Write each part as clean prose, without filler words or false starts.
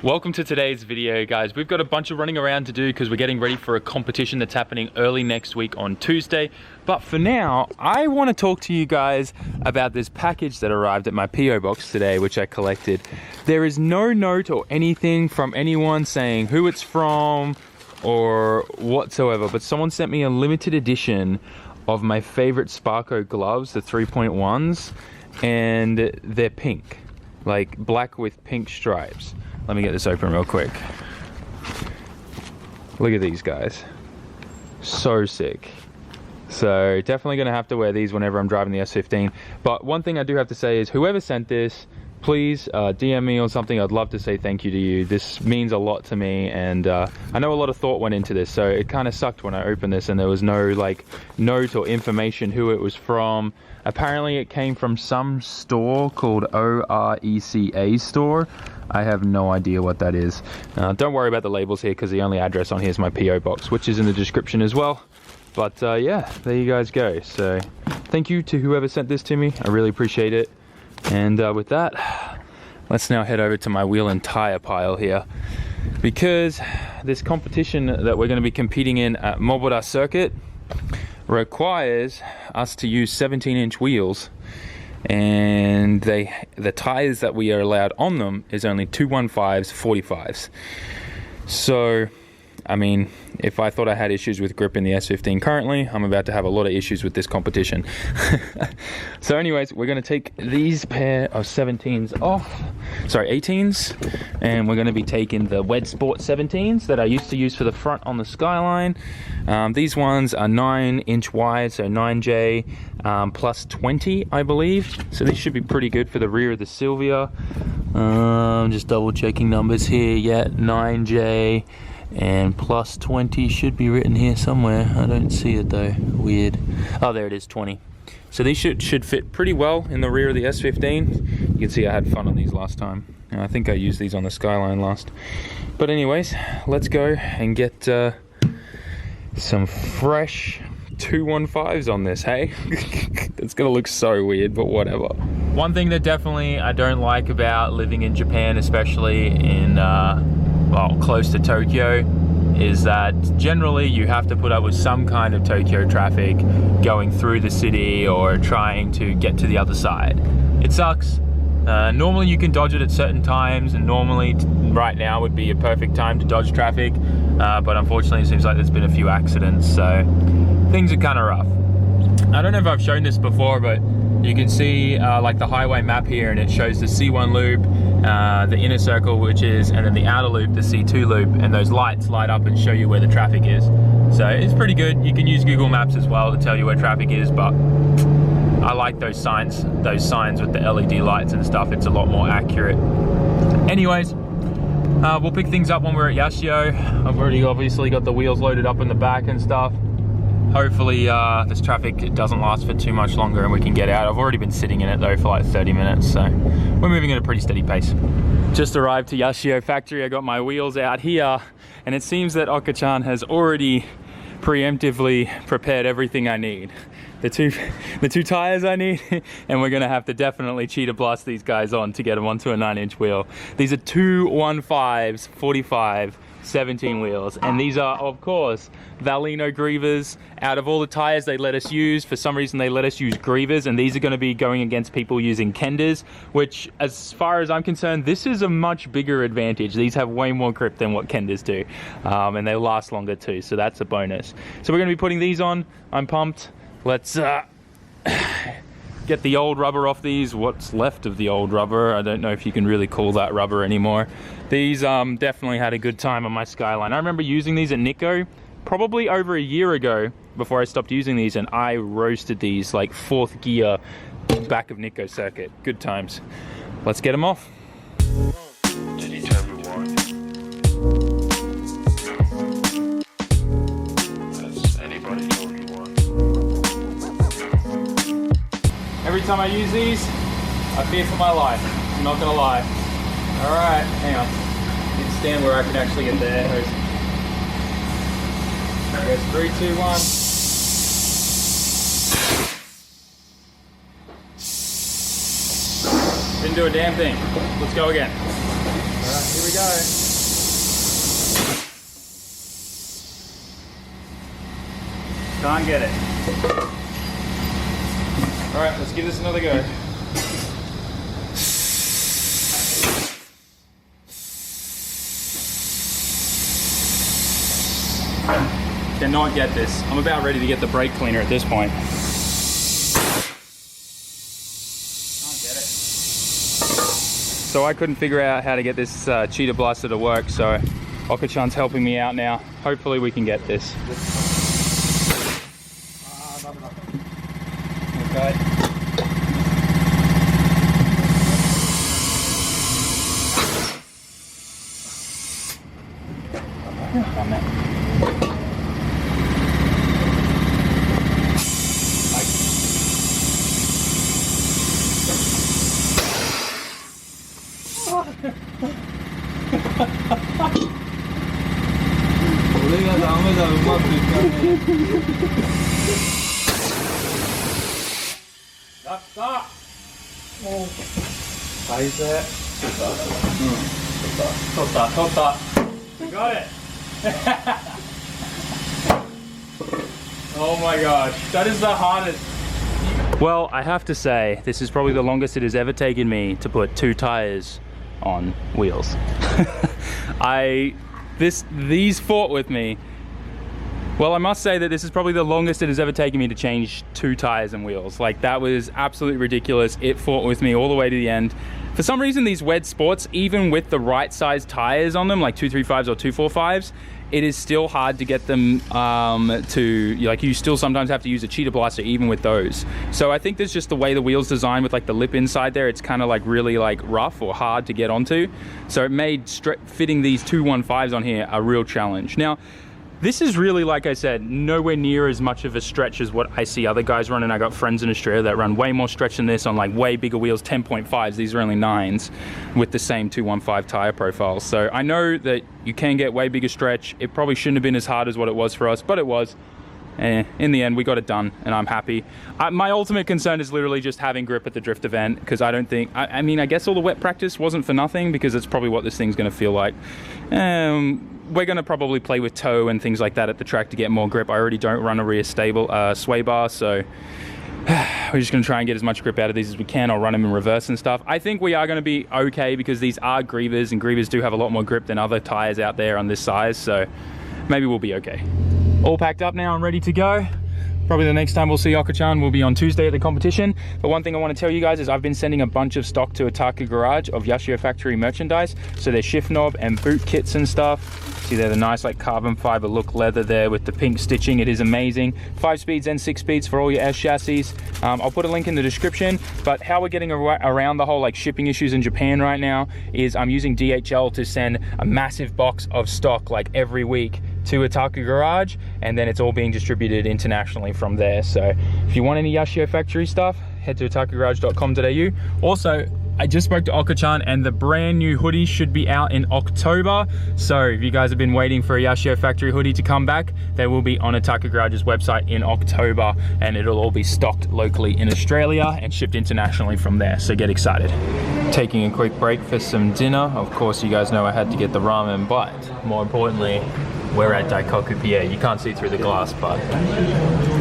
Welcome to today's video, guys. We've got a bunch of running around to do because we're getting ready for a competition that's happening early next week on Tuesday. But for now, I want to talk to you guys about this package that arrived at my PO box today, which I collected. There is no note or anything from anyone saying who it's from or whatsoever, but someone sent me a limited edition of my favorite Sparko gloves, the 3.1s, and they're pink, like black with pink stripes. Let me get this open real quick. Look at these guys. So sick. So definitely gonna have to wear these whenever I'm driving the S15. But one thing I do have to say is whoever sent this, please DM me or something. I'd love to say thank you to you. This means a lot to me, and I know a lot of thought went into this, so it kind of sucked when I opened this and there was no like note or information who it was from. Apparently it came from some store called ORECA store. I have no idea what that is. Don't worry about the labels here because the only address on here is my PO box, which is in the description as well. But yeah, there you guys go. So thank you to whoever sent this to me. I really appreciate it. And with that, let's now head over to my wheel and tire pile here, because this competition that we're going to be competing in at Mobura Circuit requires us to use 17-inch wheels, and the tires that we are allowed on them is only 215s 45s. So I mean, if I thought I had issues with grip in the S15 currently, I'm about to have a lot of issues with this competition. So anyways, we're going to take these pair of 17s off, sorry, 18s, and we're going to be taking the Wed Sport 17s that I used to use for the front on the Skyline. These ones are 9-inch wide, so 9J plus 20, I believe. So these should be pretty good for the rear of the Silvia. I'm just double checking numbers here. Yeah, 9J. And plus 20 should be written here somewhere. I don't see it though. Weird. Oh, there it is, 20. So these should fit pretty well in the rear of the S15. You can see I had fun on these last time. And I think I used these on the Skyline last. But anyways, let's go and get some fresh 215s on this, hey? It's gonna look so weird, but whatever. One thing that definitely I don't like about living in Japan, especially in well, close to Tokyo, is that generally you have to put up with some kind of Tokyo traffic going through the city or trying to get to the other side. It sucks. Normally you can dodge it at certain times, and normally right now would be a perfect time to dodge traffic, but unfortunately it seems like there's been a few accidents, so things are kind of rough. I don't know if I've shown this before, but you can see like the highway map here, and it shows the C1 loop, the inner circle, which is, and then the outer loop, the C2 loop, and those lights light up and show you where the traffic is. So it's pretty good. You can use Google Maps as well to tell you where traffic is, but I like those signs with the LED lights and stuff. It's a lot more accurate. Anyways, we'll pick things up when we're at Yashio. I've already obviously got the wheels loaded up in the back and stuff. Hopefully this traffic doesn't last for too much longer and we can get out. I've already been sitting in it though for like 30 minutes, so we're moving at a pretty steady pace. Just arrived to Yashio Factory. I got my wheels out here, and it seems that Oka-chan has already preemptively prepared everything I need. The two tires I need, and we're gonna have to definitely cheetah blast these guys on to get them onto a 9-inch wheel. These are 215s 45 17 wheels, and these are of course Valino Grievers. Out of all the tires they let us use, for some reason they let us use Grievers, and these are going to be going against people using Kenders, which as far as I'm concerned, this is a much bigger advantage. These have way more grip than what Kenders do, and they last longer too, so that's a bonus. So we're going to be putting these on. I'm pumped. Let's get the old rubber off these, what's left of the old rubber. I don't know if you can really call that rubber anymore. These definitely had a good time on my Skyline. I remember using these at Nikko probably over a year ago before I stopped using these, and I roasted these like 4th gear back of Nikko circuit. Good times. Let's get them off. Did he tell you why? Has anybody told you why? Every time I use these, I fear for my life. I'm not gonna lie. All right, hang on. I need to stand where I can actually get there. There's 3, 2, 1. Didn't do a damn thing. Let's go again. All right, here we go. Can't get it. All right, let's give this another go. Cannot get this. I'm about ready to get the brake cleaner at this point. Can't get it. So I couldn't figure out how to get this cheetah blaster to work, so Oka-chan's helping me out now. Hopefully we can get this. Okay. 우리가 나무에다 음악도 있다네. Stop! 나이스. 떴다. You got it. Oh my gosh, that is the hardest. Well, I have to say, this is probably the longest it has ever taken me to put 2 tires on wheels. These fought with me. Well, I must say that this is probably the longest it has ever taken me to change 2 tires and wheels. Like, that was absolutely ridiculous. It fought with me all the way to the end. For some reason, these Wed Sports, even with the right size tires on them, like 235s or 245s, it is still hard to get them you still sometimes have to use a cheetah blaster even with those. So I think there's just the way the wheel's designed with like the lip inside there, it's kind of like really like rough or hard to get onto. So it made fitting these 215s on here a real challenge. Now, this is really, like I said, nowhere near as much of a stretch as what I see other guys running. I got friends in Australia that run way more stretch than this on like way bigger wheels, 10.5s. These are only 9s with the same 215 tire profiles. So I know that you can get way bigger stretch. It probably shouldn't have been as hard as what it was for us, but it was. In the end, we got it done and I'm happy. My ultimate concern is literally just having grip at the drift event, because I don't think, I mean, I guess all the wet practice wasn't for nothing, because it's probably what this thing's going to feel like. We're going to probably play with toe and things like that at the track to get more grip. I already don't run a rear sway bar, so we're just going to try and get as much grip out of these as we can. I'll run them in reverse and stuff. I think we are going to be okay, because these are Grievers, and Grievers do have a lot more grip than other tires out there on this size, so maybe we'll be okay. All packed up now and ready to go. Probably the next time we'll see Oka-chan will be on Tuesday at the competition. But one thing I want to tell you guys is I've been sending a bunch of stock to Otaku Garage of Yashio Factory merchandise. So their shift knob and boot kits and stuff. See, they're the nice like carbon fiber look leather there with the pink stitching. It is amazing. 5 speeds and 6 speeds for all your S chassis. I'll put a link in the description. But how we're getting around the whole like shipping issues in Japan right now is I'm using DHL to send a massive box of stock like every week to Otaku Garage, and then it's all being distributed internationally from there. So if you want any Yashio Factory stuff, head to otakugarage.com.au. Also, I just spoke to Oka-chan, and the brand new hoodie should be out in October. So if you guys have been waiting for a Yashio Factory hoodie to come back, they will be on Otaku Garage's website in October, and it'll all be stocked locally in Australia and shipped internationally from there. So get excited. Taking a quick break for some dinner. Of course, you guys know I had to get the ramen, but more importantly, we're at Daikoku PA. You can't see through the glass, but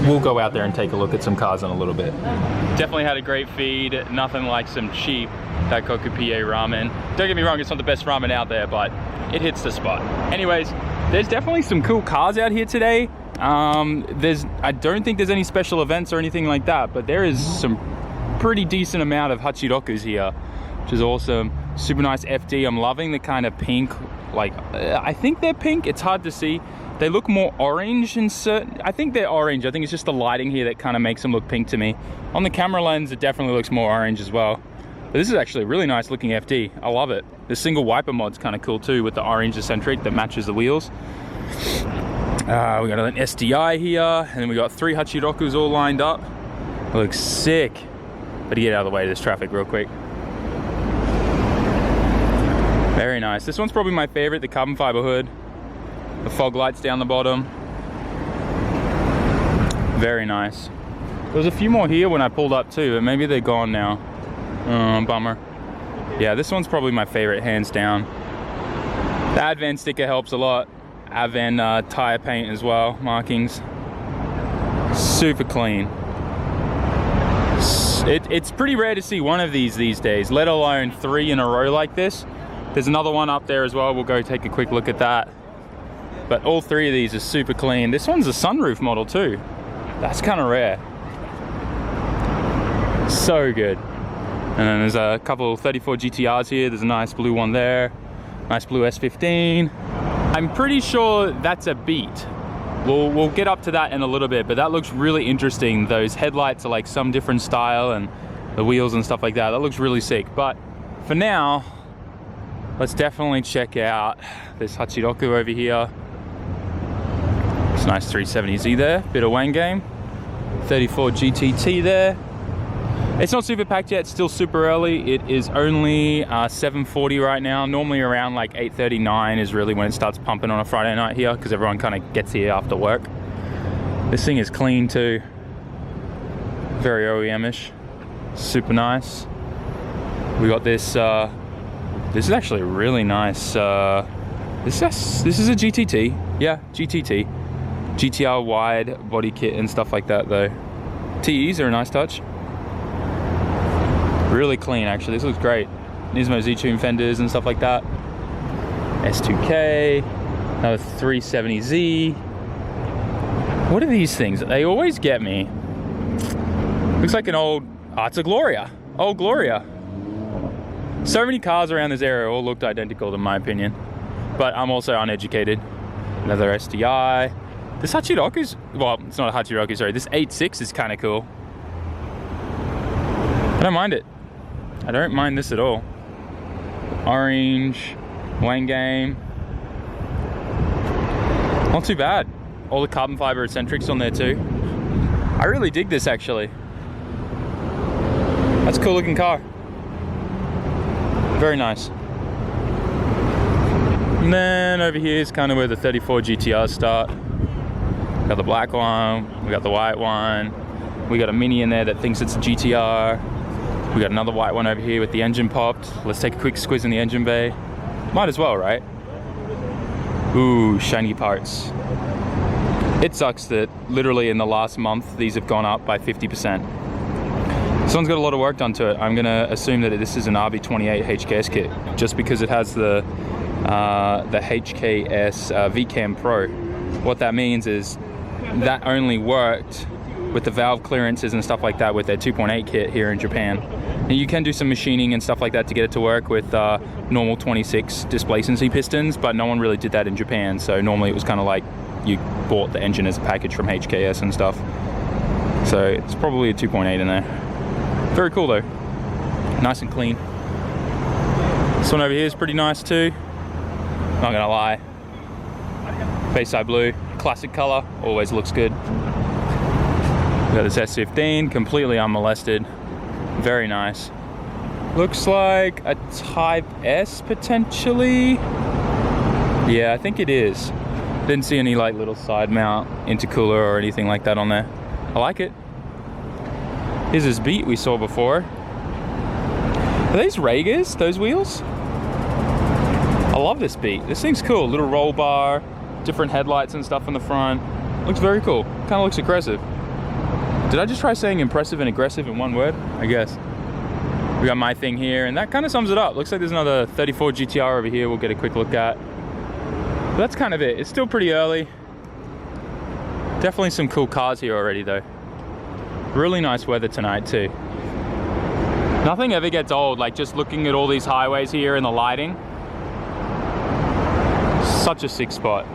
we'll go out there and take a look at some cars in a little bit. Definitely had a great feed. Nothing like some cheap Daikoku PA ramen. Don't get me wrong, it's not the best ramen out there, but it hits the spot. Anyways, there's definitely some cool cars out here today. I don't think there's any special events or anything like that, but there is some pretty decent amount of Hachirokus here, which is awesome. Super nice FD. I'm loving the kind of pink, like I think they're pink, it's hard to see. They look more orange in certain, I think they're orange. I think it's just the lighting here that kind of makes them look pink to me. On the camera lens, it definitely looks more orange as well. But this is actually a really nice looking FD. I love it. The single wiper mod's kind of cool too, with the orange eccentric that matches the wheels. We got an SDI here, and then we got 3 Hachirokus all lined up. It looks sick. Better get out of the way of this traffic real quick. Very nice. This one's probably my favorite, the carbon fiber hood. The fog lights down the bottom. Very nice. There was a few more here when I pulled up too, but maybe they're gone now. Bummer. Yeah, this one's probably my favorite, hands down. The Advan sticker helps a lot. Advan tire paint as well, markings. Super clean. It's pretty rare to see one of these days, let alone 3 in a row like this. There's another one up there as well. We'll go take a quick look at that. But all 3 of these are super clean. This one's a sunroof model too. That's kind of rare. So good. And then there's a couple 34 GTRs here. There's a nice blue one there. Nice blue S15. I'm pretty sure that's a Beat. We'll get up to that in a little bit, but that looks really interesting. Those headlights are like some different style and the wheels and stuff like that. That looks really sick. But for now, let's definitely check out this Hachiroku over here. It's a nice 370Z there, bit of Wang game. 34 GTT there. It's not super packed yet, it's still super early. It is only 7:40 right now. Normally around like 8:39 is really when it starts pumping on a Friday night here, because everyone kind of gets here after work. This thing is clean too. Very OEM-ish. Super nice. We got this, this is actually really nice. This is a GTT. Yeah, GTT. GTR wide body kit and stuff like that though. TEs are a nice touch. Really clean actually, this looks great. Nismo Z-Tune fenders and stuff like that. S2K, another 370Z. What are these things? They always get me. Looks like an old, it's a Gloria. Old Gloria. So many cars around this area all looked identical in my opinion. But I'm also uneducated. Another STI. This Hachiroku's, well, it's not a Hachiroku, sorry. This 86 is kind of cool. I don't mind it. I don't mind this at all. Orange, Wang game. Not too bad. All the carbon fiber eccentrics on there too. I really dig this actually. That's a cool looking car. Very nice. And then over here is kind of where the 34 GTRs start. We got the black one, we got the white one. We got a Mini in there that thinks it's a GTR. We got another white one over here with the engine popped. Let's take a quick squiz in the engine bay. Might as well, right? Ooh, shiny parts. It sucks that literally in the last month, these have gone up by 50%. This one's got a lot of work done to it. I'm gonna assume that this is an RB28 HKS kit, just because it has the HKS VCAM Pro. What that means is that only worked with the valve clearances and stuff like that with their 2.8 kit here in Japan. And you can do some machining and stuff like that to get it to work with normal 26 displacency pistons, but no one really did that in Japan. So normally it was kind of like you bought the engine as a package from HKS and stuff. So it's probably a 2.8 in there. Very cool though. Nice and clean. This one over here is pretty nice too. Not gonna lie. Bayside blue, classic color, always looks good. We got this S15, completely unmolested. Very nice. Looks like a Type S potentially. Yeah, I think it is. Didn't see any like little side mount intercooler or anything like that on there. I like it. Here's this Beat we saw before. Are these Ragers, those wheels? I love this Beat. This thing's cool. Little roll bar, different headlights and stuff in the front. Looks very cool. Kind of looks aggressive. Did I just try saying impressive and aggressive in one word? I guess. We got my thing here, and that kind of sums it up. Looks like there's another 34 GTR over here we'll get a quick look at. But that's kind of it. It's still pretty early. Definitely some cool cars here already though. Really nice weather tonight too. Nothing ever gets old, like just looking at all these highways here and the lighting. Such a sick spot.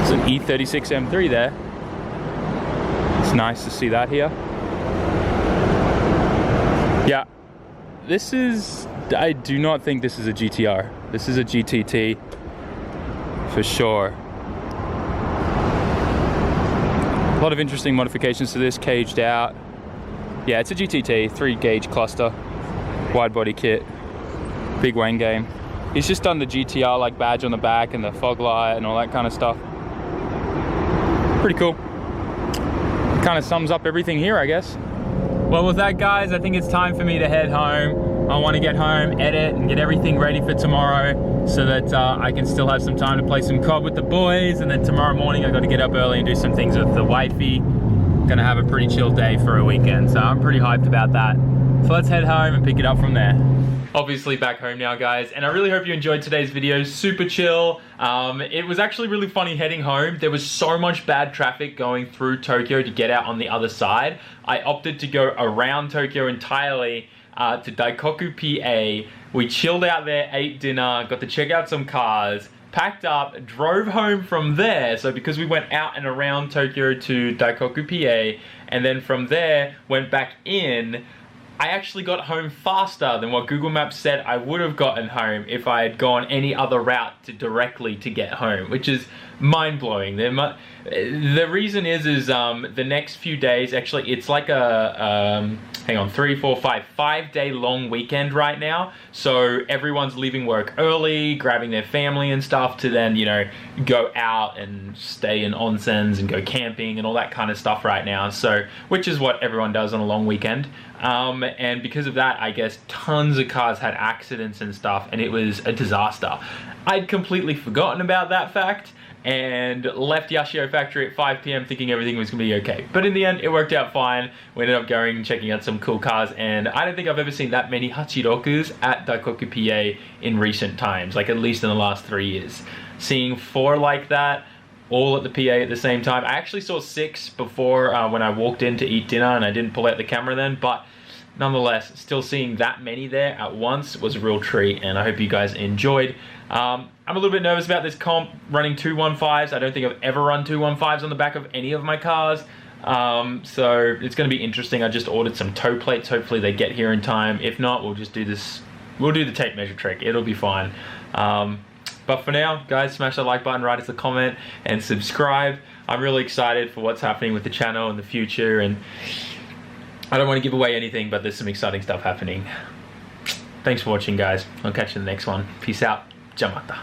It's an E36 M3 there. It's nice to see that here. Yeah, this is, I do not think this is a GTR. This is a GTT for sure. A lot of interesting modifications to this, caged out. Yeah, it's a GTT, 3 gauge cluster, wide body kit, big Wang game. He's just done the GTR like badge on the back and the fog light and all that kind of stuff. Pretty cool. Kind of sums up everything here, I guess. Well, with that, guys, I think it's time for me to head home. I want to get home, edit, and get everything ready for tomorrow so that I can still have some time to play some COD with the boys. And then tomorrow morning, I got to get up early and do some things with the wifey. Gonna have a pretty chill day for a weekend, so I'm pretty hyped about that. So let's head home and pick it up from there. Obviously back home now, guys, and I really hope you enjoyed today's video. Super chill. It was actually really funny heading home. There was so much bad traffic going through Tokyo to get out on the other side. I opted to go around Tokyo entirely to Daikoku PA. We chilled out there, ate dinner, got to check out some cars, packed up, drove home from there. So because we went out and around Tokyo to Daikoku PA, and then from there went back in, I actually got home faster than what Google Maps said I would have gotten home if I had gone any other route directly to get home, which is mind-blowing. The reason is the next few days, actually, it's like a, hang on, 3, 4, 5-day long weekend right now. So everyone's leaving work early, grabbing their family and stuff to then, you know, go out and stay in onsens and go camping and all that kind of stuff right now. So, which is what everyone does on a long weekend. And because of that, I guess tons of cars had accidents and stuff, and it was a disaster. I'd completely forgotten about that fact and left Yashio Factory at 5 p.m. thinking everything was gonna be okay. But in the end, it worked out fine. We ended up going and checking out some cool cars, and I don't think I've ever seen that many Hachirokus at Daikoku PA in recent times, like at least in the last 3 years. Seeing 4 like that, all at the PA at the same time. I actually saw 6 before when I walked in to eat dinner, and I didn't pull out the camera then, but nonetheless, still seeing that many there at once was a real treat, and I hope you guys enjoyed. I'm a little bit nervous about this comp, running 215s. I don't think I've ever run 215s on the back of any of my cars. So it's gonna be interesting. I just ordered some tow plates. Hopefully they get here in time. If not, we'll just do this. We'll do the tape measure trick. It'll be fine. But for now, guys, smash that like button, write us a comment, and subscribe. I'm really excited for what's happening with the channel in the future, and I don't want to give away anything, but there's some exciting stuff happening. Thanks for watching, guys. I'll catch you in the next one. Peace out. Jamata.